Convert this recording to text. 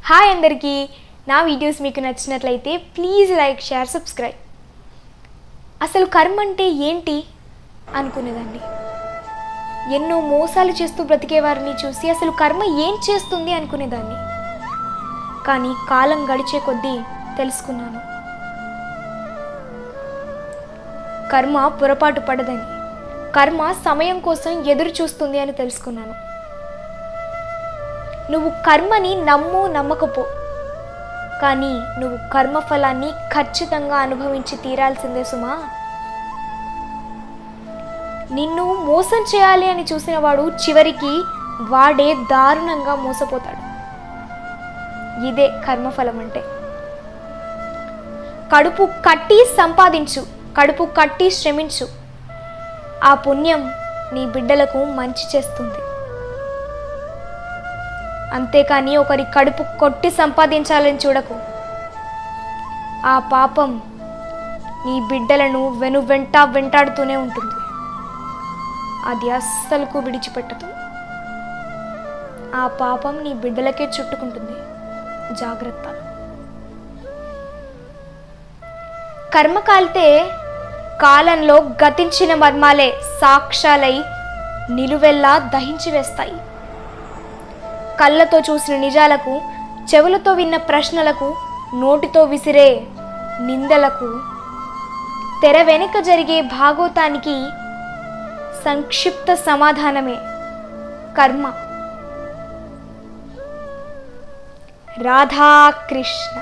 Hi అందరికీ, నా videos మీకు నచ్చినట్లయితే ప్లీజ్ లైక్, షేర్, సబ్స్క్రైబ్. అసలు కర్మ అంటే ఏంటి అనుకునేదాన్ని. ఎన్నో మోసాలు చేస్తూ బ్రతికేవారిని చూసి అసలు కర్మ ఏం చేస్తుంది అనుకునేదాన్ని. కానీ కాలం గడిచే కొద్దీ తెలుసుకున్నాను, కర్మ పొరపాటు పడదని, కర్మ సమయం కోసం ఎదురు చూస్తుంది అని తెలుసుకున్నాను. నువ్వు కర్మని నమ్ము నమ్మకపో, కానీ నువ్వు కర్మఫలాన్ని ఖచ్చితంగా అనుభవించి తీరాల్సిందే సుమా. నిన్ను మోసం చేయాలి అని చూసిన వాడు చివరికి వాడే దారుణంగా మోసపోతాడు. ఇదే కర్మఫలం అంటే. కడుపు కట్టి సంపాదించు, కడుపు కట్టి శ్రమించు, ఆ పుణ్యం నీ బిడ్డలకు మంచి చేస్తుంది. అంతేకాని ఒకరి కడుపు కొట్టి సంపాదించాలని చూడకు. ఆ పాపం నీ బిడ్డలను వెంటాడుతూనే ఉంటుంది. అది అస్సలకు విడిచిపెట్టదు. ఆ పాపం నీ బిడ్డలకే చుట్టుకుంటుంది. జాగ్రత్త. కర్మ కాలితే కాలంలో గతించిన మర్మాలే సాక్ష్యాలై నిలువెల్లా దహించి వేస్తాయి. కళ్ళతో చూసిన నిజాలకు, చెవులతో విన్న ప్రశ్నలకు, నోటితో విసిరే నిందలకు, తెర వెనుక జరిగే భాగోతానికి సంక్షిప్త సమాధానమే కర్మ. రాధాకృష్ణ.